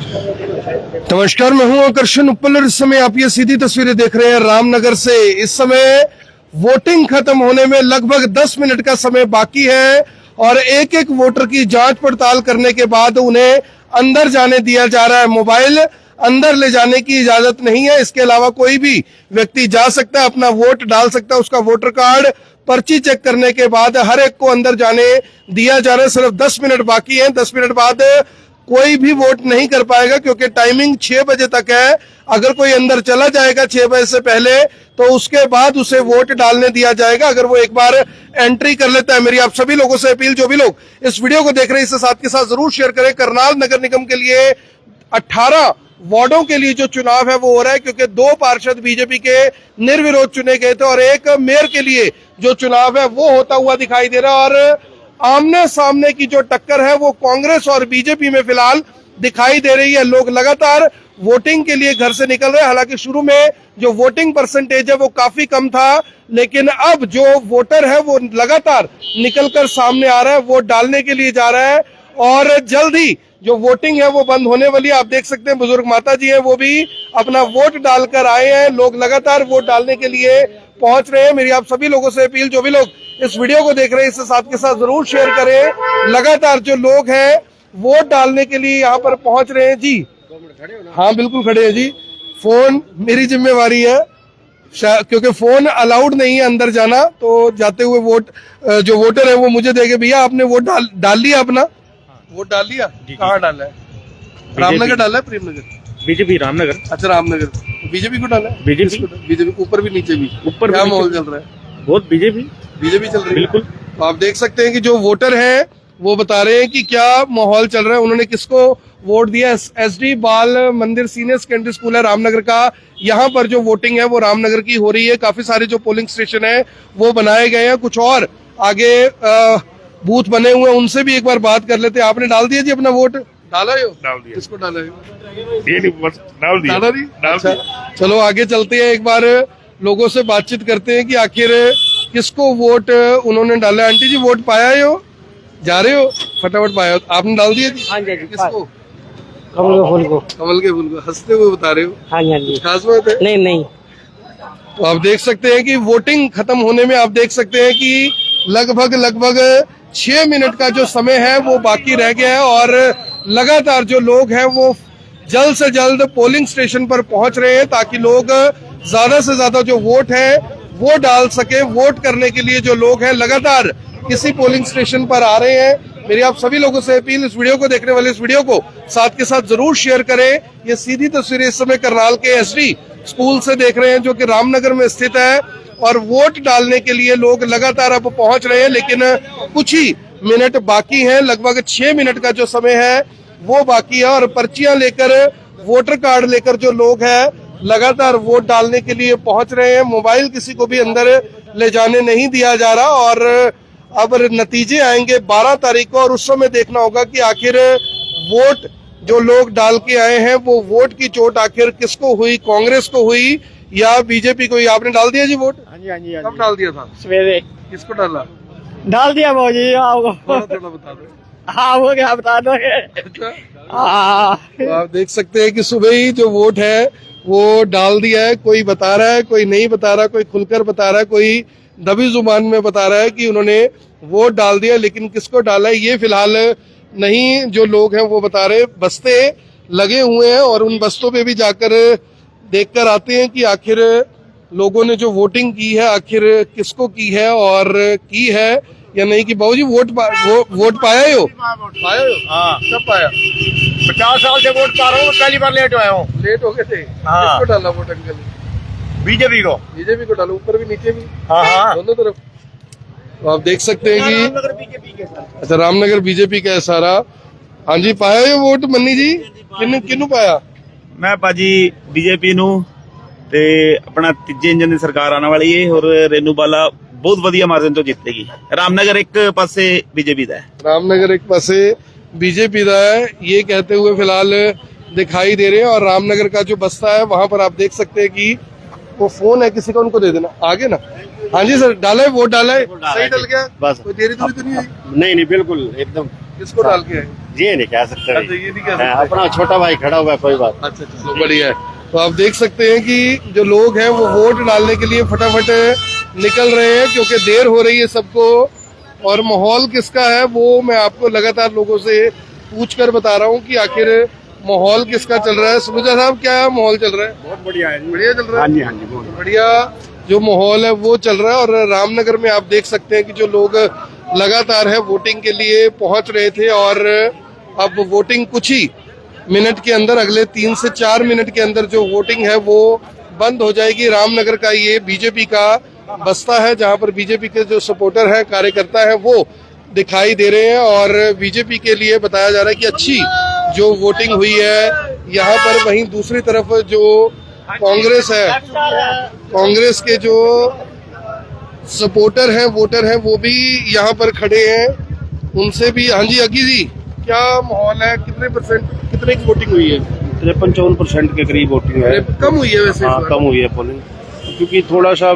नमस्कार, मैं हूं आकर्षण उपल और इस समय आप ये सीधी तस्वीरें देख रहे हैं रामनगर से। इस समय वोटिंग खत्म होने में लगभग 10 मिनट का समय बाकी है और एक एक वोटर की जांच पड़ताल करने के बाद उन्हें अंदर जाने दिया जा रहा है। मोबाइल अंदर ले जाने की इजाजत नहीं है, इसके अलावा कोई भी व्यक्ति जा सकता है, अपना वोट डाल सकता है। उसका वोटर कार्ड, पर्ची चेक करने के बाद हर एक को अंदर जाने दिया जा रहा है। सिर्फ 10 मिनट बाकी है। 10 मिनट बाद कोई भी वोट नहीं कर पाएगा क्योंकि टाइमिंग 6 बजे तक है। अगर कोई अंदर चला जाएगा 6 बजे से पहले तो उसके बाद उसे वोट डालने दिया जाएगा, अगर वो एक बार एंट्री कर लेता है। मेरी आप सभी लोगों से अपील, जो भी लोग इस वीडियो को देख रहे हैं, इसे साथ के साथ जरूर शेयर करें। करनाल नगर निगम के लिए 18 वार्डों के लिए जो चुनाव है वो हो रहा है, क्योंकि 2 पार्षद बीजेपी के निर्विरोध चुने गए थे और एक मेयर के लिए जो चुनाव है वो होता हुआ दिखाई दे रहा है। और आमने सामने की जो टक्कर है वो कांग्रेस और बीजेपी में फिलहाल दिखाई दे रही है। लोग लगातार वोटिंग के लिए घर से निकल रहे हैं। हालांकि शुरू में जो वोटिंग परसेंटेज है वो काफी कम था, लेकिन अब जो वोटर है वो लगातार निकलकर सामने आ रहा है, वोट डालने के लिए जा रहा है। और जल्द ही जो वोटिंग है वो बंद होने वाली है। आप देख सकते हैं बुजुर्ग माता जी है, वो भी अपना वोट डालकर आए हैं। लोग लगातार वोट डालने के लिए पहुंच रहे हैं। मेरी आप सभी लोगों से अपील, जो भी लोग इस वीडियो को देख रहे हैं, इसे साथ के साथ जरूर शेयर करें। लगातार जो लोग हैं वोट डालने के लिए यहाँ पर पहुंच रहे हैं। जी हाँ, बिल्कुल खड़े हैं जी। फोन मेरी जिम्मेवारी है, क्योंकि फोन अलाउड नहीं है अंदर जाना, तो जाते हुए वोट जो वोटर है वो मुझे देखे, भैया आपने वोट डाल लिया, अपना वोट डाल लिया? कहाँ डाला है? रामनगर डाला है, प्रेमनगर? बीजेपी रामनगर। अच्छा, रामनगर। बीजेपी को डाला है? बीजेपी ऊपर भी नीचे भी? ऊपर क्या माहौल चल रहा है? बहुत बीजेपी चल रही है, बिल्कुल। तो आप देख सकते हैं कि जो वोटर हैं वो बता रहे हैं कि क्या माहौल चल रहा है, उन्होंने किसको वोट दिया। एसडी बाल मंदिर सीनियर सेकेंडरी स्कूल है रामनगर का, यहाँ पर जो वोटिंग है वो रामनगर की हो रही है। काफी सारे जो पोलिंग स्टेशन है वो बनाए गए हैं, कुछ और आगे बूथ बने हुए हैं, उनसे भी एक बार बात कर लेते हैं। आपने डाल दिया जी अपना वोट? डाला है? डाल दिया। किसको डाला है? डाल दिया। चलो आगे चलते हैं, एक बार लोगों से बातचीत करते हैं कि आखिर किसको वोट उन्होंने डाला। आंटी जी, वोट पाया है? हो जा रहे हो? फटाफट पाया हो? आपने डाल दिया जी? हाँ जी। किसको? कमल के फूल को। कमल के फूल को हंसते हुए बता रहे हो? हाँ जी। खास बात है? नहीं। तो आप देख सकते हैं कि वोटिंग खत्म होने में आप देख सकते हैं कि लगभग 6 मिनट का जो समय है वो बाकी रह गया है और लगातार जो लोग हैं वो जल्द से जल्द पोलिंग स्टेशन पर पहुंच रहे हैं, ताकि लोग ज्यादा से ज्यादा जो वोट है वो डाल सके। वोट करने के लिए जो लोग हैं लगातार किसी पोलिंग स्टेशन पर आ रहे हैं। मेरी आप सभी लोगों से अपील, इस वीडियो को देखने वाले इस वीडियो को साथ के साथ जरूर शेयर करें। ये सीधी तस्वीरें इस समय करनाल के एसडी स्कूल से देख रहे हैं, जो कि रामनगर में स्थित है, और वोट डालने के लिए लोग लगातार अब पहुंच रहे हैं। लेकिन कुछ ही मिनट बाकी हैं, लगभग 6 मिनट का जो समय है वो बाकी है। और पर्चियां लेकर, वोटर कार्ड लेकर जो लोग हैं लगातार वोट डालने के लिए पहुंच रहे हैं। मोबाइल किसी को भी अंदर ले जाने नहीं दिया जा रहा। और अब नतीजे आएंगे 12 तारीख को, और उस समय देखना होगा कि आखिर वोट जो लोग डाल के आए हैं वो वोट की चोट आखिर किसको हुई, कांग्रेस को हुई या बीजेपी को हुई। आपने डाल दिया जी वोट? हाँ जी। कब डाल दिया था? सवेरे। किसको डाला? डाल दिया भाजी आपको। थोड़ा बता दो। हाँ, वो क्या बता दो। तो आप देख सकते हैं कि सुबह ही जो वोट है वो डाल दिया है। कोई बता रहा है, कोई नहीं बता रहा, कोई खुलकर बता रहा है, कोई दबी जुबान में बता रहा है कि उन्होंने वोट डाल दिया, लेकिन किसको डाला है ये फिलहाल नहीं जो लोग हैं वो बता रहे। बस्ते लगे हुए हैं और उन बस्तों पे भी जाकर देखकर आते हैं कि आखिर लोगों ने जो वोटिंग की है आखिर किसको की है और की है या नहीं। कि बाबूजी वोट पाया हो? पाया हो? हाँ। कब पाया? 50 साल से वोट पा रहा हूँ, पहली बार लेट हुआ हूँ। लेट हो गए थे? हाँ। किसको डाला वोट अंकल? बीजेपी को। बीजेपी को डाला, ऊपर भी नीचे भी? हाँ। दोनों तरफ। तो आप देख सकते हैं कि अच्छा, रामनगर बीजेपी का है सारा। हाँ जी, पाया है वोट मन्नी जी? किन्नू पाया? मैं भाजी बीजेपी नू ते अपना तीजे इंजन की सरकार आने वाली है और रेनू बाला बहुत वधिया मार्जिन तो जीतेगी। रामनगर एक पासे बीजेपी का है। रामनगर एक पासे बीजेपी का है, ये कहते हुए फिलहाल दिखाई दे रहे हैं। और रामनगर का जो बस्ता है वहां पर आप देख सकते हैं कि वो फोन है किसी का, उनको दे देना आगे ना। हाँ जी सर, डाला है वोट? डाला है? सही डल गया? बस कोई देरी दूरी तो नहीं हुई? नहीं बिल्कुल एकदम। किसको डाल के आए? ये नहीं कह सकते अच्छा, ये नहीं कह सकते। अपना छोटा भाई खड़ा हुआ है, कोई बात। अच्छा चलो बढ़िया है। तो आप देख सकते हैं कि जो लोग हैं वो वोट डालने के लिए फटाफट निकल रहे हैं क्योंकि देर हो रही है सबको। और माहौल किसका है वो मैं आपको लगातार लोगों से पूछ कर बता रहा हूँ कि आखिर माहौल किसका चल रहा है। सुबुजा साहब क्या माहौल चल रहा है? बहुत बढ़िया है, बढ़िया चल रहा है। हाँ जी हाँ जी, बहुत बढ़िया जो माहौल है वो चल रहा है। और रामनगर में आप देख सकते हैं कि जो लोग लगातार है वोटिंग के लिए पहुंच रहे थे और अब वोटिंग कुछ ही मिनट के अंदर, अगले 3 से 4 मिनट के अंदर जो वोटिंग है वो बंद हो जाएगी। रामनगर का ये बीजेपी का बस्ता है जहां पर बीजेपी के जो सपोर्टर हैं, कार्यकर्ता हैं, वो दिखाई दे रहे हैं और बीजेपी के लिए बताया जा रहा है कि अच्छी जो वोटिंग हुई है यहाँ पर। वहीं दूसरी तरफ जो कांग्रेस है, कांग्रेस के जो सपोर्टर हैं, वोटर हैं, वो भी यहाँ पर खड़े हैं। उनसे भी, हाँ जी अगी जी क्या माहौल है? कितने की वोटिंग हुई है? 53-54% के करीब वोटिंग है। कम हुई है वैसे इस हाँ, बार। कम हुई है पोलिंग, क्योंकि थोड़ा सा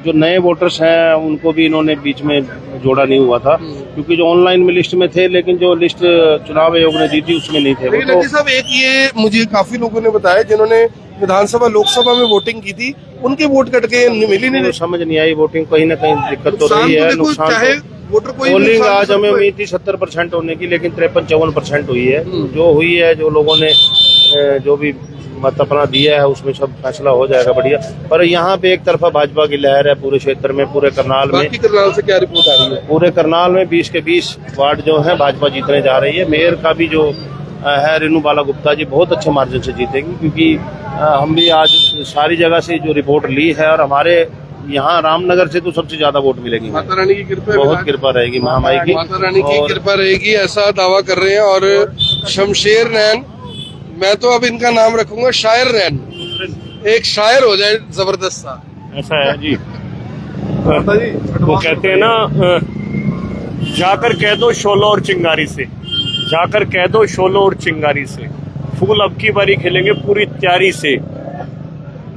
जो नए वोटर्स हैं उनको भी इन्होंने बीच में जोड़ा नहीं हुआ था, क्योंकि जो ऑनलाइन में लिस्ट में थे लेकिन जो लिस्ट चुनाव आयोग ने दी थी उसमें नहीं थे। लेकिन वो अजी साहब एक ये मुझे काफी लोगों ने बताया जिन्होंने विधानसभा लोकसभा में वोटिंग की थी, उनके वोट कट के मिली नहीं। तो समझ नहीं आई वोटिंग, कहीं ना कहीं दिक्कत तो नुकसान रही तो है। देखो, नुकसान चाहे तो वोटर कोई पोलिंग नुकसान आज तो हमें सबको है। उम्मीद थी 70% होने की, लेकिन 53-54% हुई है। जो हुई है, जो लोगों ने जो भी मत अपना दिया है उसमें सब फैसला हो जाएगा बढ़िया। पर यहाँ पे एक तरफा भाजपा की लहर है पूरे क्षेत्र में, पूरे करनाल में। बाकी करनाल से क्या रिपोर्ट आ रही है? पूरे करनाल में 20 के 20 वार्ड जो है भाजपा जीतने जा रही है। मेयर का भी जो है रेनू बाला गुप्ता जी बहुत अच्छे मार्जिन से जीतेंगी, क्योंकि हम भी आज सारी जगह से जो रिपोर्ट ली है और हमारे यहाँ रामनगर से तो सबसे ज्यादा वोट मिलेंगी। माता रानी की कृपा है, बहुत कृपा रहेगी महामाई की। माता रानी की और कृपा रहेगी ऐसा दावा कर रहे हैं। और शमशेर नैन, मैं तो अब इनका नाम रखूंगा शायर नैन, एक शायर हो जाए जबरदस्त सा। ऐसा है जी, माता जी वो कहते हैं ना, जाकर कह दो शोलो और चिंगारी से, जाकर कह दो शोलो और चिंगारी से, फूल अब की बारी खिलेंगे पूरी तैयारी से।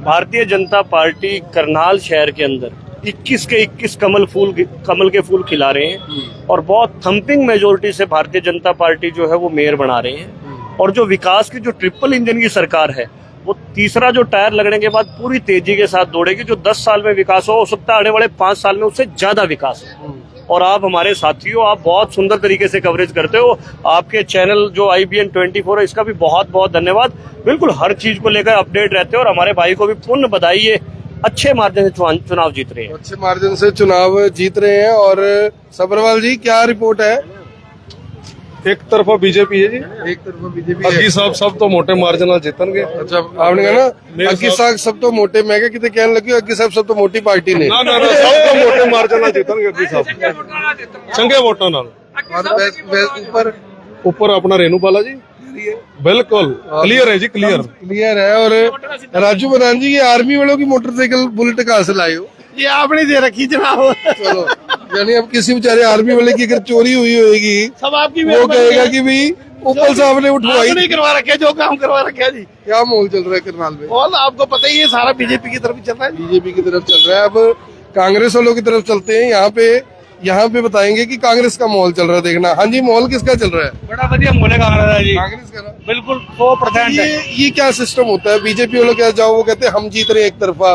भारतीय जनता पार्टी करनाल शहर के अंदर 21 के 21 कमल के फूल खिला रहे हैं और बहुत थम्पिंग मेजोरिटी से भारतीय जनता पार्टी जो है वो मेयर बना रहे हैं। और जो विकास की जो ट्रिपल इंजन की सरकार है वो तीसरा जो टायर लगने के बाद पूरी तेजी के साथ दौड़ेगी। जो 10 साल में विकास हो सकता है आने वाले 5 साल में उससे ज्यादा विकास हो। और आप हमारे साथी हो, आप बहुत सुंदर तरीके से कवरेज करते हो। आपके चैनल जो IBN 24 है इसका भी बहुत बहुत धन्यवाद। बिल्कुल हर चीज को लेकर अपडेट रहते हो और हमारे भाई को भी पूर्ण बधाई है, अच्छे मार्जिन से चुनाव जीत रहे हैं। अच्छे मार्जिन से चुनाव जीत रहे हैं। और सब्रवाल जी क्या रिपोर्ट है? एक तरफा बीजेपी है जी, एक तरफ बीजेपी ਅੱਗੀ ਸਾਹਿਬ ਸਭ ਤੋਂ ਮੋਟੇ ਮਾਰਜਨ ਨਾਲ ਜਿੱਤਣਗੇ। अच्छा आपने कहा ना अग्गी साहब सब तो मोटे, मैं क्या कितने कहने लगे अग्गी साहब सब तो मोटी पार्टी ने। ਨਾ ਸਭ ਤੋਂ ਮੋਟੇ ਮਾਰਜਨ ਨਾਲ ਜਿੱਤਣਗੇ ਅੱਗੀ ਸਾਹਿਬ, ਚੰਗੇ ਵੋਟਾਂ ਨਾਲ। ऊपर ਉੱਪਰ ਆਪਣਾ ਰੇਨੂ ਬਾਲਾ ਜੀ, बिल्कुल क्लियर है जी, क्लियर। क्लियर है। और राजू प्रधान जी, ये आर्मी वालों की मोटरसाइकिल बुलेट कहाँ से लाए हो? ये आपने दे रखी जनाब। चलो यानी अब किसी बेचारे आर्मी वाले की अगर चोरी हुई होगी सब आपकी वो कहेगा कि भाई उपल साहब ने उठवाई। आपने करवा रखे जो काम करवा रखे जी। क्या माहौल चल रहा है करनाल में? और आपको पता ही है सारा बीजेपी की तरफ चल रहा है। बीजेपी की तरफ चल रहा है। अब कांग्रेस वालों की तरफ चलते हैं। यहाँ पे बताएंगे कि कांग्रेस का माहौल चल रहा है। देखना, हाँ जी माहौल किसका चल रहा है? बड़ा बढ़िया मोले कांग्रेस है जी, कांग्रेस का ना? बिल्कुल 100%। ये क्या सिस्टम होता है? बीजेपी वालों क्या जाओ वो कहते हैं हम जीत रहे हैं एक तरफा,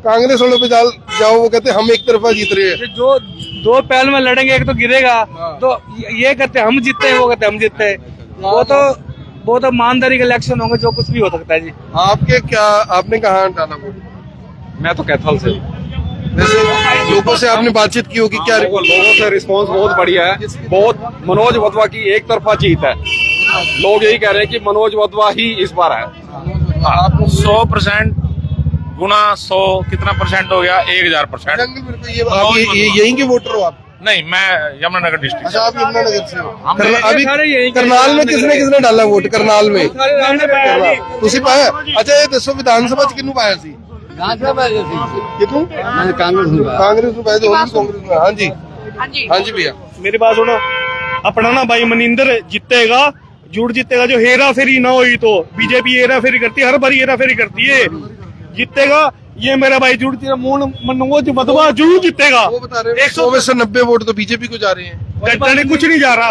कांग्रेस वालों पे जाओ वो कहते हैं हम एक तरफा जीत रहे हैं। जो दो पहल में लड़ेंगे एक तो गिरेगा, तो ये कहते हैं हम जीतते हैं, वो कहते हैं हम जीतते हैं। वो तो ईमानदारी के इलेक्शन होंगे, जो कुछ भी हो सकता है जी। आपने कहाँ डाला वोट? मैं तो कैथल से। वैसे लोगों से आपने बातचीत की होगी, क्या लोगों से रिस्पांस बहुत बढ़िया है। बहुत मनोज वधवा की एक तरफा जीत है। लोग यही कह रहे हैं कि मनोज वधवा ही इस बार है। 100% गुना 100 कितना परसेंट हो गया? 1000%। आप यहीं के वोटर हो आप? नहीं, मैं यमुनानगर डिस्ट्रिक्ट अच्छा, आप यमुनानगर से हो। सारे यहीं अभी के करनाल में किसने डाला वोट? करनाल में ਤੁਸੀਂ ਪਾਇਆ? ਅੱਛਾ ਇਹ ਦੱਸੋ ਵਿਧਾਨ ਸਭਾ ਚ ਕਿਹਨੂੰ ਪਾਇਆ ਸੀ? ਕਿਹਨੂੰ? ਕਾਂਗਰਸ ਨੂੰ ਪਾਇਆ ਤੇ ਹੋਰ ਵੀ ਕਾਂਗਰਸ ਨੂੰ। हाँ जी भैया मेरी बात सुनो, अपना ना भाई मनिंदर जीतेगा, जरूर जीतेगा। जो हेरा फेरी ना हुई तो बीजेपी हेरा फेरी करती है, हर बार हेरा फेरी करती है, जीतेगा। ये मेरा भाई जरूर जीतेगा, मनोज वधवा जरूर जीतेगा। वो बता रहे हैं 100 में से 90 वोट तो बीजेपी को जा रहे हैं। कुछ नहीं जा रहा,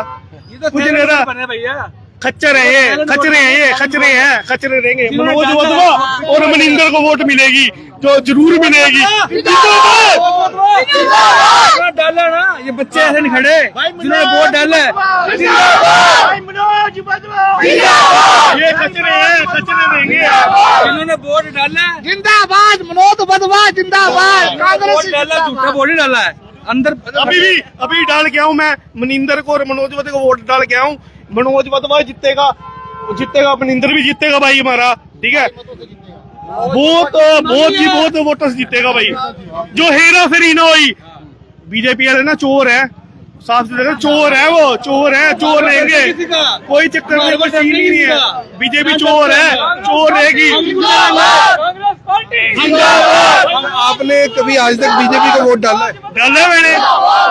कुछ नहीं रहा भैया। खच्चर है ये, खचरे हैं ये, खचरे हैं, खचरे रहेंगे। मनोज वधवा और मनिंदर को वोट मिलेगी, जो जरूर मिलेगी। डाला ना, ये बच्चे ऐसे नहीं खड़े जिन्होंने वोट डाला है। ये खचरे हैं, खचरे रहेंगे। जिन्होंने वोट डाला है, जिंदाबाद मनोज वधवा, जिंदाबाद कांग्रेस वोट डाला, झूठा वोट ही डाला है अंदर। अभी डाल के आऊं मैं मनिंदर को और मनोज वधवा को वोट डाल के आऊं। मनोज वधवा जीतेगा, मनिंदर भी जीतेगा भाई हमारा, ठीक है। बहुत वोटर्स जीतेगा भाई। जो हेरा फेरी ना हुई, बीजेपी वाले ना चोर है, साफ सुथरा चोर है, वो चोर है, चोर रहेंगे। कोई चक्कर नहीं, कोई सीन ही नहीं है। बीजेपी चोर है, चोर रहेगी। आपने कभी आज तक बीजेपी को वोट डाला है? डाला है मैंने।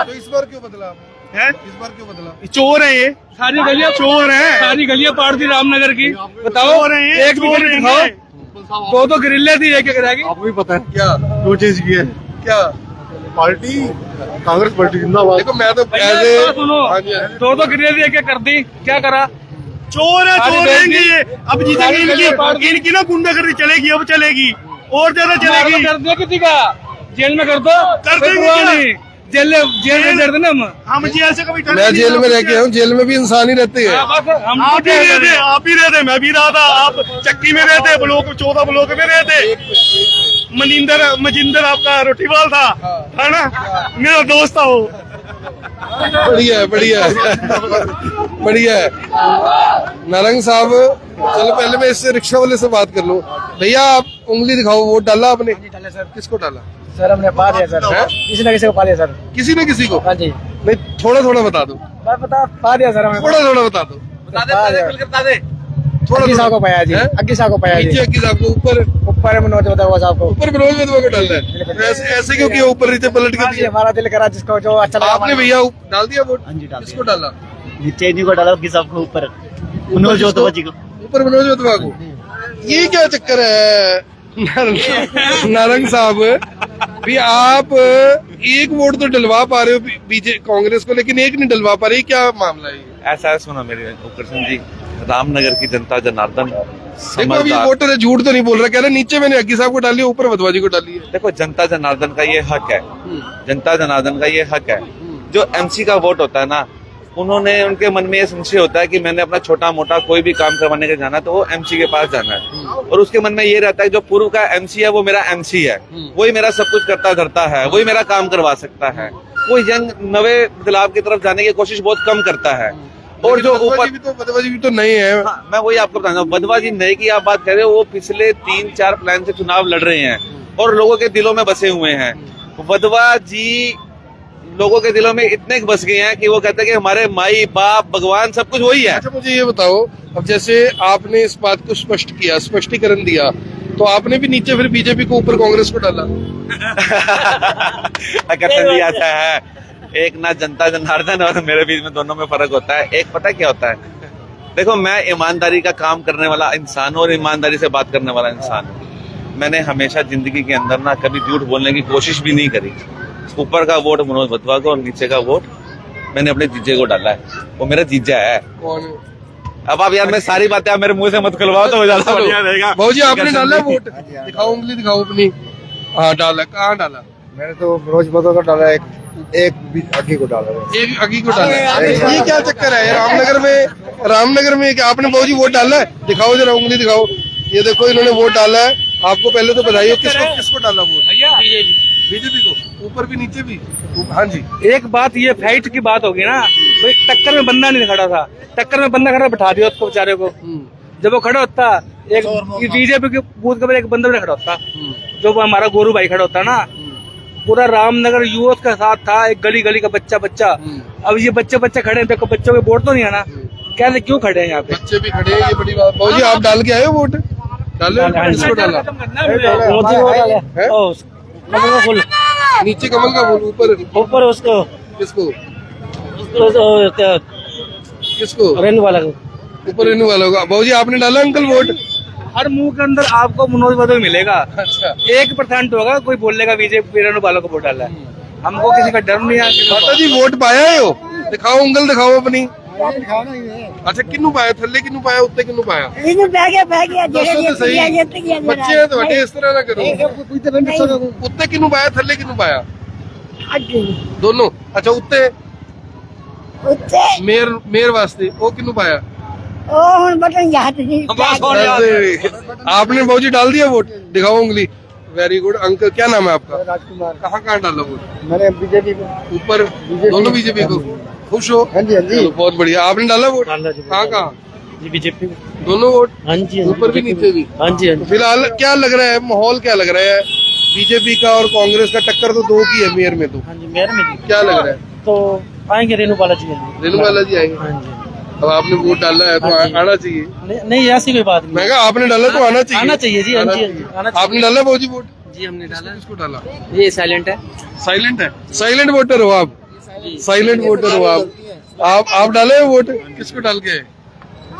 तो इस बार क्यों बदला है? इस बार क्यों बदला? चोर है ये, सारी गलियां चोर है, सारी गलियां पाड़ दी रामनगर की। बताओ, चोर है ये, एक चोर भी रहेंगे। दिखाओ। दो ग्रिल्ले थी, एक रहेगी। आपको भी पता है क्या दो चीज की है? क्या पार्टी? कांग्रेस पार्टी जिंदाबाद। देखो मैं तो भैया, सुनो, दो ग्रिल्ले थी, एक कर दी, क्या करा? चोर है, चोर रहेंगे ये। अब जीतेंगे सारी इनकी ना गुंडागर्दी चलेगी, अब चलेगी और ज्यादा चलेगी। कर दिया किसी का, जेल में कर दो, कर कोई देंगे परवाह क्या? नहीं। जेल में कर देना हम जेल से कभी मैं जेल में रह के हूँ, जेल में भी इंसान ही रहते हैं। हम आप ही रहते, आप ही रहते, मैं भी रहा था। आप चक्की में रहते, ब्लॉक 14 ब्लॉक में रहते। मजिंदर आपका रोटीवाल था ना, मेरा दोस्त था वो। बढ़िया है, बढ़िया है, बढ़िया है। नारंग साहब, चलो पहले मैं इससे रिक्शा वाले से बात कर लूं। भैया आप उंगली दिखाओ, वोट डाला आपने? डाला सर। किसको डाला? सर हमने पा दिया सर, किसी न किसी को पा दिया सर। किसी ने किसी को? हाँ जी, नहीं, थोड़ा थोड़ा बता दो, पा दिया सर हमने। थोड़ा थोड़ा बता दो। बता दे। थोड़ा अग्गी साहब को पाया जी, हैं? अग्गी साहब को पाया नीचे जी। अक्की साहब को, ऊपर ऊपर मनोज वधवा साहब को। ऊपर मनोज वधवा को डालना है। ऐसे क्यों किया, ऊपर नीचे पलट के हाँ जी, दिया? हमारा दिल करा जिसको जो अच्छा लगा। आपने भैया डाल दिया वोट? हाँ जी, डाल किसको डाला? चेनी को डाला, अग्गी साहब को ऊपर, मनोज वधवा जी को। ऊपर मनोज वधवा को। ये क्या चक्कर है नारंग साहब? भी आप एक वोट तो डलवा पा रहे हो बीजेपी कांग्रेस को, लेकिन एक नहीं डलवा पा रही, क्या मामला है? ऐसा है, सुनो मेरी उपकरण जी, रामनगर की जनता जनार्दन देखो अभी समझदार। वोटर है, झूठ तो नहीं बोल रहा, कह रहे नीचे मैंने अग्गी साहब को डाली है, ऊपर वधवा जी को डाली है। देखो, जनता जनार्दन का ये हक है, जनता जनार्दन का ये हक है। जो एमसी का वोट होता है ना, उन्होंने, उनके मन में ये संशय होता है कि मैंने अपना छोटा मोटा कोई भी काम करवाने के जाना, तो वो एमसी के पास जाना है। और उसके मन में ये रहता है जो पूर्व का एमसी है वो मेरा एमसी है, वही मेरा सब कुछ करता धरता है, वही मेरा काम करवा सकता है। वो यंग नवे बदलाव की तरफ जाने की कोशिश बहुत कम करता है। और जो ऊपर वधवा जी भी तो नए हैं। हाँ, मैं वही आपको बताना, वधवा जी नए की आप बात कर रहे हो, वो पिछले 3-4 प्लान से चुनाव लड़ रहे हैं और लोगों के दिलों में बसे हुए हैं। वधवा जी लोगों के दिलों में इतने बस गए हैं कि वो कहते हैं कि हमारे माई बाप भगवान सब कुछ वही है। अच्छा मुझे ये बताओ, अब जैसे आपने इस बात को स्पष्ट किया, स्पष्टीकरण दिया, तो आपने भी नीचे फिर बीजेपी को, ऊपर कांग्रेस को डाला। कथन भी आता है, एक ना जनता जनार्दन और मेरे बीच में दोनों में फर्क होता है। एक पता क्या होता है, देखो मैं ईमानदारी का काम करने वाला इंसान हूँ और ईमानदारी से बात करने वाला इंसान हूँ। मैंने हमेशा जिंदगी के अंदर ना कभी झूठ बोलने की कोशिश भी नहीं करी। ऊपर का वोट मनोज वधवा को और नीचे का वोट मैंने अपने जीजे को डाला है, वो मेरा जीजा है। कौन? अब आप यार मैं सारी बातें आप मेरे मुंह से मत खुलवाओ तो ज्यादा बढ़िया रहेगा। भाऊ जी आपने डाला वोट? दिखाओ उंगली दिखाओ अपनी। हाँ डाला, कहाँ डाला? मैंने तो मनोज वधवा को डाला, एक अग्गी को डाला। एक अगी को डाला है। ये क्या चक्कर है रामनगर में क्या आपने भाऊ जी वोट डाला है? दिखाओ जरा उंगली दिखाओ। ये देखो इन्होंने वोट डाला है। आपको पहले तो बताइए किसको डाला वोट? बीजेपी को, ऊपर भी नीचे भी। हाँ जी, एक बात ये फाइट की बात होगी ना, भाई टक्कर में बंदा नहीं खड़ा था, टक्कर में बंदा खड़ा बिठा दिया उसको बेचारे को। जब वो खड़ा होता, एक बीजेपी के बूथ के एक बंदा भी खड़ा होता, जो हमारा गोरू भाई खड़ा होता ना, पूरा रामनगर यूथ का साथ था, एक गली गली का बच्चा। अब ये बच्चे खड़े हैं, देखो बच्चों के वोट तो नहीं आना, कहते क्यों खड़े हैं यहाँ पे? बच्चे भी खड़े हैं, ये बड़ी बात। भाऊ जी आप डाल के आए हो वोट? डाले? किसको डाला? मोदी को डाला, फूल नीचे कमल का फूल, ऊपर उसको, किसको? किसको? रेनू वाला को। ऊपर रेनू वाला होगा। भाऊ जी आपने डाला अंकल वोट? हर मुंह के अंदर आपको मनोज वधवा मिलेगा। अच्छा, 1% होगा कोई बोलेगा बीजेपी रेणु वालों को वोट डाला है। हमको किसी का डर नहीं है। माता जी वोट पाया है हो? दिखाओ उंगल दिखाओ अपनी। अच्छा किन्नू पाया थल्ले किन्नू पाया उत्ते किन्नू पाया ਇਹਨੂੰ ਪੈ ਗਿਆ ਦੱਸੋ ਤਾਂ ਸਹੀ ਬੱਚੇ ਆ ਤੁਹਾਡੇ ਇਸ ਤਰ੍ਹਾਂ ਨਾ ਕਰੋ ਉੱਤੇ ਕਿੰਨੂ ਪਾਇਆ ਥੱਲੇ ਕਿੰਨੂ ਪਾਇਆ ਦੋਨੋਂ अच्छा उत्ते ਉੱਤੇ मेयर वास्ते वो किन्नू पाया ਉਹ ਹੁਣ ਬਟਨ ਯਾਦ ਨਹੀਂ आपने बाबूजी डाल दिया वोट दिखाओ उंगली वेरी गुड अंकल क्या नाम है आपका राजकुमार कहाँ कहाँ डाला वोट मैंने बीजेपी को ऊपर दोनों बीजेपी को खुश हो हाँ जी हाँ जी चलो, बहुत बढ़िया आपने डाला वोट कहाँ कहाँ जी बीजेपी दोनों वोट हाँ जी ऊपर भी नीचे भी हाँ जी तो फिलहाल क्या लग रहा है माहौल क्या लग रहा है बीजेपी का और कांग्रेस का टक्कर तो दो की है मेयर में तो हाँ जी मेयर में जी क्या लग रहा है तो आएंगे रेणु बालाजी रेणु बालाजी आएंगे हाँ जी अब आपने वोट डाला है तो हाँ जी। आना चाहिए नहीं ऐसी कोई बात मैं कहा आपने डाला तो आना चाहिए आना चाहिए जी, हाँ आना जी, हाँ जी, चाहिए। आना चाहिए। आपने डाला बाबूजी वोट जी हमने डाला किसको डाला ये साइलेंट है साइलेंट है साइलेंट वोटर हो आप साइलेंट वोटर हो आप डाले हो वोट किसको डाल के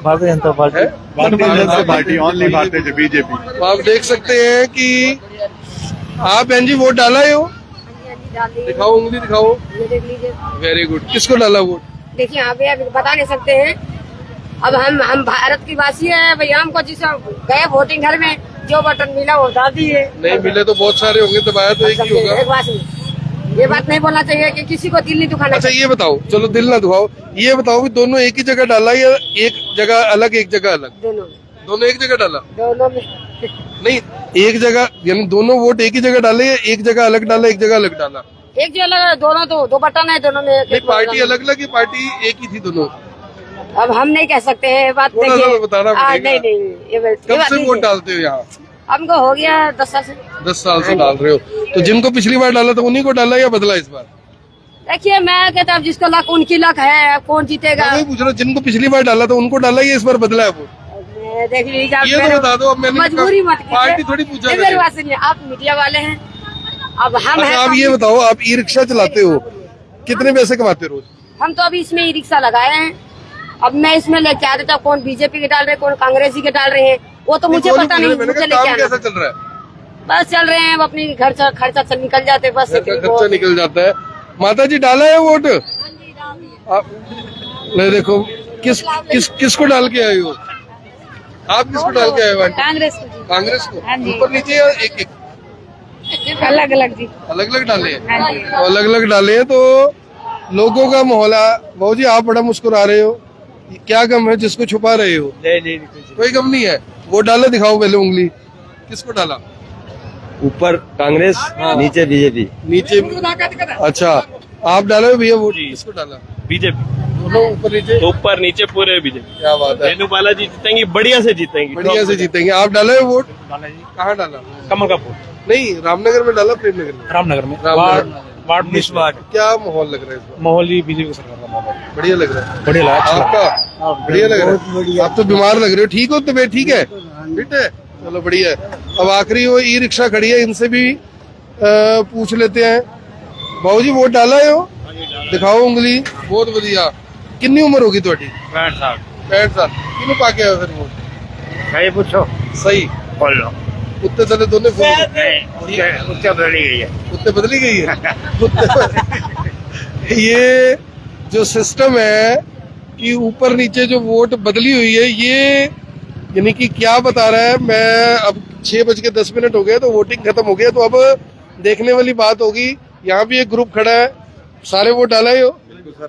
Bharatiya Janata party Bharatiya Janata party only भारतीय बीजेपी तो आप देख सकते हैं कि आप बहन जी वोट डाला ही हो दिखाओ उंगली दिखाओ देख लीजिए वेरी गुड किसको डाला वोट देखिए यहाँ पे अभी बता नहीं सकते हैं अब हम भारत की वासी है भैया हमको जिस गए वोटिंग घर में जो बटन मिला वो डाल दिए नहीं मिले तो बहुत सारे होंगे दबाया तो एक ही होगा एक बात नहीं ये बात नहीं बोलना चाहिए कि किसी को दिल नहीं दुखाना अच्छा ये बताओ चलो दिल ना दुखाओ ये बताओ कि दोनों एक ही जगह डाला या एक जगह अलग एक जगह अलग दोनों दोनों एक जगह डाला दोनों में नहीं एक जगह यानी दोनों वोट एक ही जगह डाले या एक जगह अलग डाला एक जगह अलग डाला एक जो अलग दोनों तो दो बटन है दोनों में नहीं पार्टी अलग अलग ही पार्टी एक ही थी दोनों अब हम नहीं कह सकते हैं बात थोड़ा सा बताना नहीं पड़ेगा। नहीं ये बात कब से नहीं वोट है। डालते हो यहाँ हमको हो गया 10 साल से 10 साल से डाल रहे हो तो जिनको पिछली बार डाला था उन्हीं को डाला या बदला इस बार देखिए मैं कहता हूँ जिसको लक उनकी लक है कौन जीतेगा मैं वही पूछ रहा हूँ जिनको पिछली बार डाला था उनको डाला या इस बार बदला है वो देख लीजिए आप ये तो मेरे- बता दो अब मैंने मजबूरी मत कीजिए। पार्टी थोड़ी पूछा ये मैंने। मेरी बात सुनिए आप मीडिया वाले हैं अब हम अच्छा हैं आप ये बताओ आप ई रिक्शा चलाते हो कितने पैसे कमाते रोज हम तो अभी इसमें ई रिक्शा लगाए हैं अब मैं इसमें लेके आ देता हूँ कौन बीजेपी के डाल रहे हैं कौन कांग्रेसी के डाल रहे हैं वो तो मुझे पता नहीं मैंने मुझे कहा लेके काम आना कैसा चल रहा है बस चल रहे हैं अब अपनी खर्चा से निकल जाते बस घर का खर्चा निकल जाता है माता जी डाला है वोट ले देखो किसको डाल के आए हो आप किसको डाल के आए हो आंटी? कांग्रेस को कांग्रेस को हाँ जी। ऊपर नीचे या एक एक जी अलग अलग जी अलग अलग डाले हैं हाँ जी तो अलग अलग डाले हैं तो लोगों का माहौल बाबू जी आप बड़ा मुस्कुरा रहे हो ये क्या गम है जिसको छुपा रहे हो नहीं कोई गम नहीं है वो डाला दिखाओ पहले उंगली किसको डाला ऊपर कांग्रेस नीचे बीजेपी नीचे अच्छा आप डाले हो भैया वोट किसको डाला बीजेपी दोनों ऊपर नीचे ऊपर नीचे पूरे बीजेपी क्या बात है रेणु बालाजी जीतेंगी बढ़िया से जीतेंगी बढ़िया से जीतेंगे आप डाले हो वोट कहाँ डाला कमल का फूल नहीं रामनगर में डाला प्रेमनगर में रामनगर में रामनगर वार्ड क्या माहौल लग रहा है इस बार माहौल ही बीजेपी सरकार का माहौल बढ़िया लग रहा है बढ़िया लगा आपका बढ़िया लग रहा है आप तो बीमार लग रहे हो ठीक हो तबीयत ठीक है फिट है चलो बढ़िया है अब आखिरी वो ई रिक्शा खड़ी है इनसे भी पूछ लेते हैं बाबू जी वोट डाला है हो दिखाओ उंगली बहुत बढ़िया कितनी उम्र होगी थोड़ी 65 साल 65 साल किन्नू पाके आए हो फिर वोट सही पूछो सही बोल लो कुत्ते तले दोनों फूल उससे बदली गई है कुत्ते बदली गई है ये जो सिस्टम है कि ऊपर नीचे जो वोट बदली हुई है ये यानी कि क्या बता रहा है मैं अब 6:10 हो गए तो वोटिंग खत्म हो गया तो अब देखने वाली बात होगी यहाँ भी एक ग्रुप खड़ा है सारे वोट डाला ही हो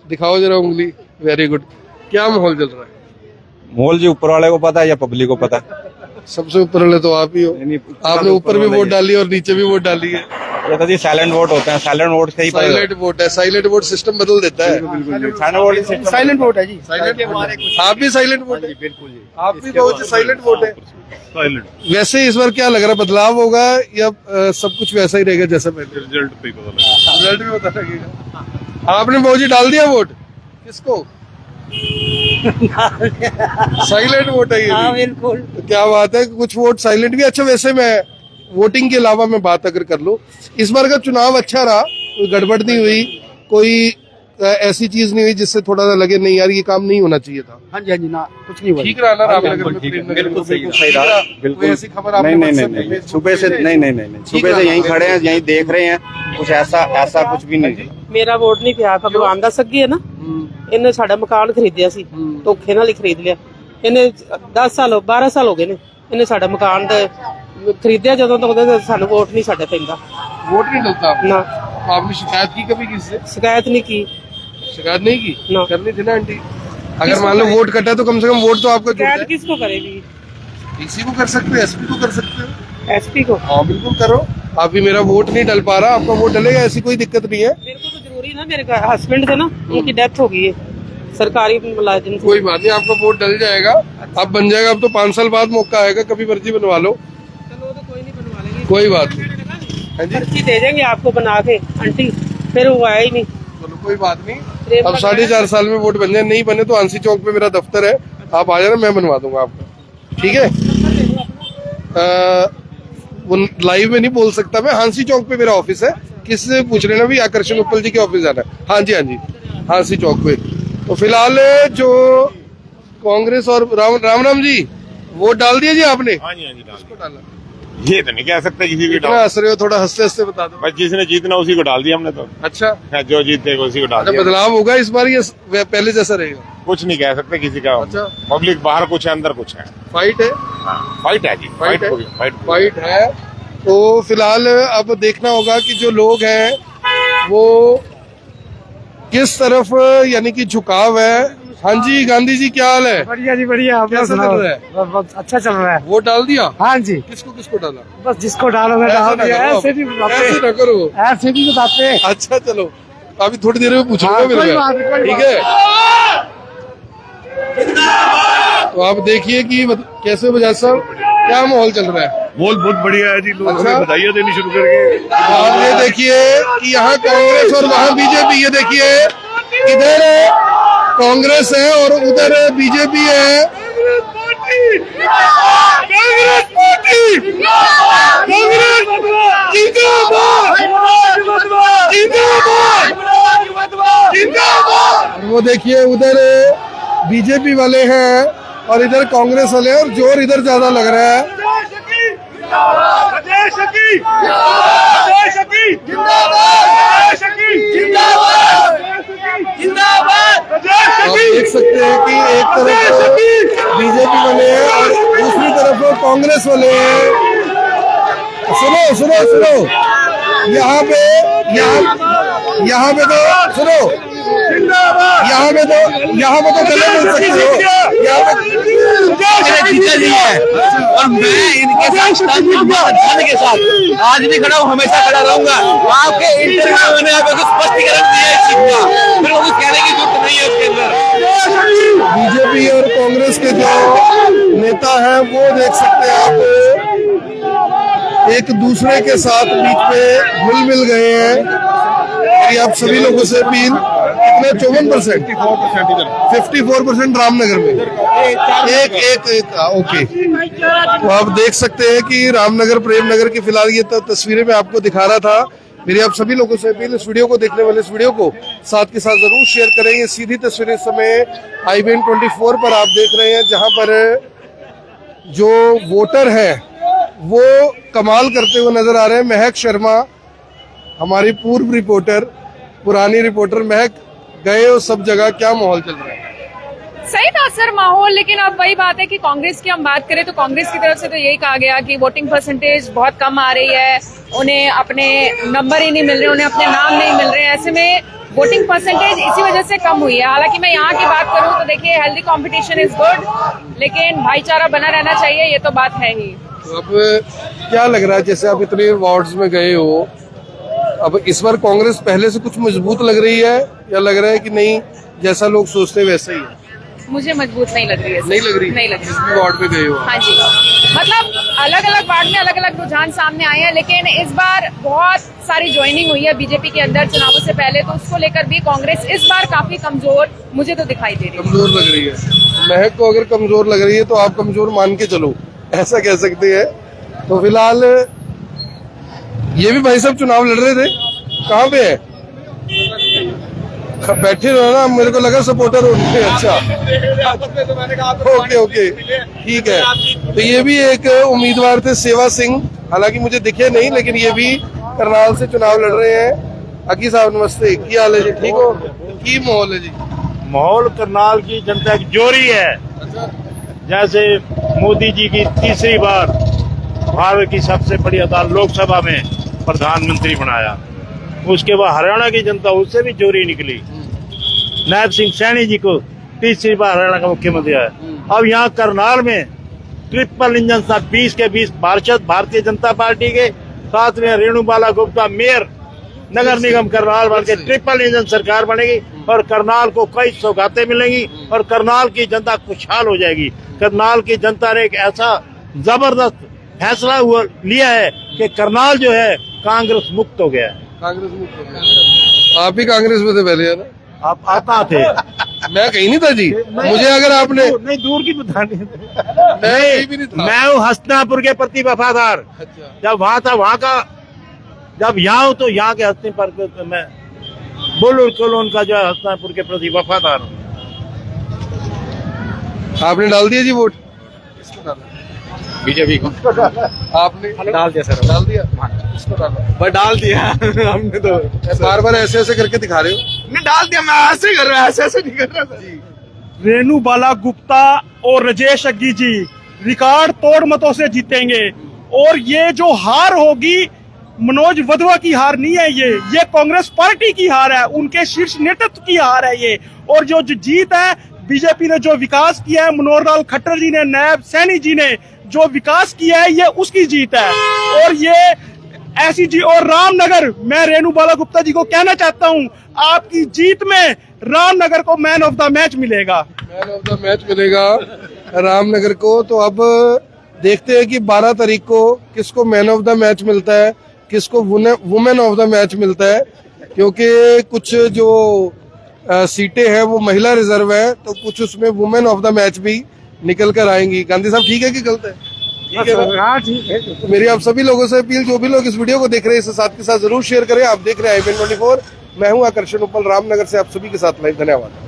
दिखाओ जरा उंगली वेरी गुड क्या माहौल चल रहा है मोल जी ऊपर वाले को पता है या पब्लिक को पता है सबसे ऊपर वाले तो आप ही हो आपने ऊपर भी वोट डाली और नीचे भी वोट डाली है ये तो जी साइलेंट वोट होते हैं साइलेंट वोट से ही साइलेंट वोट है साइलेंट वोट सिस्टम बदल देता है साइलेंट वोट है जी साइलेंट आप भी साइलेंट वोट है बिल्कुल आप भी बहुत साइलेंट वोट है वैसे इस बार क्या लग रहा है बदलाव होगा या सब कुछ वैसा ही रहेगा जैसा पहले रिजल्ट भी पता लगेगा आपने बहुत जी डाल दिया वोट किसको साइलेंट वोट है ये बिल्कुल क्या बात है कुछ वोट साइलेंट भी अच्छा वैसे मैं वोटिंग के अलावा मैं बात अगर कर लो इस बार का चुनाव अच्छा रहा कोई गड़बड़ नहीं हुई कोई ऐसी चीज नहीं हुई जिससे थोड़ा सा लगे नहीं यार ये काम नहीं होना चाहिए था हाँ जी ना कुछ नहीं हुआ ठीक रहा ना रामनगर में बिल्कुल सही रहा कोई ऐसी खबर आपने नहीं सुबह से नहीं सुबह से यहीं खड़े हैं यहीं देख रहे हैं कुछ ऐसा कुछ भी नहीं। ਮੇਰਾ ਵੋਟ ਨਹੀਂ ਪਿਆ ਭਗਵਾਨ ਦਾ ਸੱਗੀ ਹੈ ਨਾ, ਇਹਨੇ ਸਾਡਾ ਮਕਾਨ ਖਰੀਦਿਆ ਸੀ, ਧੋਖੇ ਨਾਲ ਹੀ ਖਰੀਦ ਲਿਆ ਇਹਨੇ। 10 ਸਾਲ 12 ਸਾਲ ਹੋ ਗਏ ਨੇ ਇਹਨੇ ਸਾਡਾ ਮਕਾਨ ਦਾ ਖਰੀਦਿਆ ਜਦੋਂ ਤੋਂ, ਉਹਦੇ ਸਾਨੂੰ ਵੋਟ ਨਹੀਂ ਸਾਡਾ ਪੈਂਦਾ। वोट नहीं डलता आपको? ना, आपने शिकायत की कभी किससे? शिकायत नहीं की। शिकायत नहीं की? ना। करनी थी ना आंटी। अगर मान लो वोट कटा तो कम से कम वोट तो आपका जुड़ता शिकायत है। किसको करेगी? डीसी को कर सकते हो, एसपी को कर सकते हो। एसपी को? हाँ बिल्कुल करो। आप भी मेरा वोट नहीं डल पा रहा, आपका वोट डलेगा, ऐसी कोई दिक्कत नहीं है। मेरे को तो जरूरी ना, मेरे हस्बैंड थे ना, उनकी डेथ हो गई है, सरकारी मुलाजिम थे। कोई बात नहीं, आपका वोट डल जाएगा, अब बन जाएगा। अब तो 5 साल बाद मौका आएगा, कभी मर्जी बनवा लो, चलो तो कोई नहीं बनवा लेंगे, कोई बात नहीं। हाँ जी, पर्ची दे देंगे आपको बना के आंटी, फिर वो आया ही नहीं। चलो कोई बात नहीं। अब 4.5 साल में वोट बन जाए, नहीं बने तो आंसी चौक पे मेरा दफ्तर है, आप आ जाना, मैं बनवा दूंगा आपका, ठीक है। वो लाइव में नहीं बोल सकता मैं, हांसी चौक पे मेरा ऑफिस है, किससे पूछ लेना भी, आकर्षण उपल जी के ऑफिस जाना है। हाँ जी, हाँ जी, हांसी चौक पे। तो फिलहाल जो कांग्रेस और राम जी वोट डाल दिए जी आपने? हाँ जी, हाँ जी, किसको डाला? ये तो नहीं कह सकते किसी भी कितना हंस रहे हो, थोड़ा हंसते हंसते बता दो। बस जिसने जीतना उसी को डाल दिया हमने तो। अच्छा, जो जीतेगा उसी को डाल अच्छा, दिया। बदलाव होगा इस बार या पहले जैसा रहेगा? कुछ नहीं कह सकते किसी का। अच्छा। पब्लिक बाहर कुछ है, अंदर कुछ है। फाइट है? फाइट है जी, फाइट है? फाइट है। तो फिलहाल अब देखना होगा कि जो लोग हैं वो किस तरफ यानी कि झुकाव है। हाँ जी, गांधी जी क्या हाल है? बढ़िया जी बढ़िया, कैसा चल रहा है? बहुत अच्छा चल रहा है। वोट डाल दिया? हाँ जी, किसको डाला? बस जिसको डालोगे डाल दिया। ऐसे नहीं ऐसे ना करो, ऐसे नहीं बताते। अच्छा चलो, अभी थोड़ी देर में पूछूंगा हाँ, मेरे कोई को, बात नहीं, कोई ठीक है। तो आप देखिए कि कैसे बजाज साहब क्या माहौल चल रहा है? बहुत बहुत बढ़िया है जी, लोग अच्छा। हमें बधाइयाँ देनी शुरू करके। आप ये देखिए कि यहाँ कांग्रेस और वहाँ बीजेपी, ये देखिए इधर कांग्रेस है और उधर बीजेपी है। वो देखिए उधर बीजेपी वाले हैं और इधर कांग्रेस वाले हैं, और जोर इधर ज्यादा लग रहा है। आप देख सकते हैं कि एक तरफ बीजेपी वाले हैं और दूसरी तरफ कांग्रेस वाले हैं। सुनो सुनो सुनो, यहाँ पे तो सुनो, यहाँ पे तो गले मिल सकते हो। जीता जी है और मैं इनके साथ धन के साथ आज भी खड़ा हूँ, हमेशा खड़ा रहूंगा। आपके इंटरव्यू में मैंने आपको स्पष्टीकरण दिया है चीज का, फिर वो कुछ कहने की जरूरत नहीं है उसके अंदर। बीजेपी और कांग्रेस के जो नेता हैं वो देख सकते हैं आप, एक दूसरे के साथ बीच में घुल मिल गए हैं। मेरी आप सभी लोगों से अपील, कितने 54%, 54% रामनगर में, एक ओके। तो आप देख सकते हैं कि रामनगर प्रेमनगर की फिलहाल ये तस्वीरें मैं आपको दिखा रहा था। मेरी आप सभी लोगों से अपील, इस वीडियो को देखने वाले इस वीडियो को साथ के साथ जरूर शेयर करें। ये सीधी तस्वीरें इस समय IBN 24 पर आप देख रहे हैं, जहां पर जो वोटर है वो कमाल करते हुए नजर आ रहे हैं। महक शर्मा हमारी पूर्व रिपोर्टर, पुरानी रिपोर्टर महक, गए हो सब जगह, क्या माहौल चल रहा है? सही था सर माहौल, लेकिन अब वही बात है कि कांग्रेस की हम बात करें तो कांग्रेस की तरफ से तो यही कहा गया कि वोटिंग परसेंटेज बहुत कम आ रही है, उन्हें अपने नंबर ही नहीं मिल रहे, उन्हें अपने नाम नहीं मिल रहे हैं। ऐसे में वोटिंग परसेंटेज इसी वजह से कम हुई है। हालांकि मैं यहाँ की बात करूँ तो देखिए हेल्दी कंपटीशन इज गुड, लेकिन भाईचारा बना रहना चाहिए, ये तो बात है ही। तो अब क्या लग रहा है, जैसे आप इतने वार्ड्स में गए हो, अब इस बार कांग्रेस पहले से कुछ मजबूत लग रही है या लग रहा है कि नहीं जैसा लोग सोचते हैं वैसा ही है? मुझे मजबूत नहीं लग रही है। नहीं लग रही? नहीं लग रही। जिस भी वार्ड में गए हो? हाँ जी, मतलब अलग अलग वार्ड में अलग अलग रुझान सामने आए हैं, लेकिन इस बार बहुत सारी ज्वाइनिंग हुई है बीजेपी के अंदर चुनावों से पहले, तो उसको लेकर भी कांग्रेस इस बार काफी कमजोर मुझे तो दिखाई दे रही है। कमजोर लग रही है। महक को अगर कमजोर लग रही है तो आप कमजोर मान के चलो, ऐसा कह सकते हैं। तो फिलहाल ये भी भाई साहब चुनाव लड़ रहे थे, कहाँ पे है? बैठे हो ना, मेरे को लगा सपोर्टर हो उनके। अच्छा ओके ठीक है। तो ये भी एक उम्मीदवार थे, सेवा सिंह, हालांकि मुझे दिखे नहीं, लेकिन ये भी करनाल से चुनाव लड़ रहे हैं। अकी साहब नमस्ते, की हाल है जी, ठीक हो? की माहौल है जी? माहौल करनाल की जनता की जोरी है। जैसे मोदी जी की तीसरी बार भारत की सबसे बड़ी अदालत लोकसभा में प्रधानमंत्री बनाया, उसके बाद हरियाणा की जनता उससे भी जोरी निकली। नायब सिंह सैनी जी को तीसरी बार हरियाणा का मुख्यमंत्री आया। अब यहाँ करनाल में ट्रिपल इंजन साथ 20 के 20 पार्षद भारतीय जनता पार्टी के, साथ में रेणुबाला गुप्ता मेयर नगर निगम करनाल बन के ट्रिपल इंजन सरकार बनेगी और करनाल को कई सौगातें मिलेंगी और करनाल की जनता खुशहाल हो जाएगी। करनाल की जनता ने एक ऐसा जबरदस्त फैसला लिया है कि करनाल जो है कांग्रेस मुक्त हो गया है। कांग्रेस मुक्त हो गया। आप ही कांग्रेस में थे पहले, है ना? आप आता थे? मैं कहीं नहीं था जी, मुझे अगर आपने नहीं दूर की बतानी मैं भी नहीं था। मैं हूँ हस्तिनापुर के प्रति वफादार। जब वहाँ था वहाँ का, जब यहाँ हूँ तो यहाँ के हस्तिनापुर पे मैं बुलबुल कॉलोन का जो है हस्तिनापुर के प्रति वफादार हूँ। आपने डाल दिया जी वोट? बीजेपी को आपने डाल दिया सर, डाल दिया? किसको डाला? बस डाल दिया हमने तो। बार बार ऐसे ऐसे करके दिखा रहे हो। नहीं डाल दिया, मैं ऐसे कर रहा, ऐसे नहीं कर रहा था। रेणुबाला गुप्ता और राजेश अग्गी जी रिकॉर्ड तोड़ मतों से जीतेंगे और ये जो हार होगी मनोज वधवा की हार नहीं है, ये कांग्रेस पार्टी की हार है, उनके शीर्ष नेतृत्व की हार है ये। और जो जीत है, बीजेपी ने जो विकास किया है, मनोहर लाल खट्टर जी ने, नायब सैनी जी ने जो विकास किया है, ये उसकी जीत है। और ये ऐसी जी, और रामनगर, मैं रेणुबाला गुप्ता जी को कहना चाहता हूँ, आपकी जीत में रामनगर को मैन ऑफ द मैच मिलेगा। मैन ऑफ द मैच मिलेगा रामनगर को। तो अब देखते हैं कि 12 तारीख को किसको मैन ऑफ द मैच मिलता है, किसको वुमेन ऑफ द मैच मिलता है, क्योंकि कुछ जो सीटें हैं वो महिला रिजर्व है, तो कुछ उसमें वुमेन ऑफ द मैच भी निकल कर आएंगी। गांधी साहब ठीक है कि गलत है? ठीक है, हाँ ठीक है। तो मेरी आप सभी लोगों से अपील, जो भी लोग इस वीडियो को देख रहे हैं इसे साथ के साथ जरूर शेयर करें। आप देख रहे हैं IBN 24, मैं हूं आकर्षण उपल, रामनगर से आप सभी के साथ लाइव। धन्यवाद।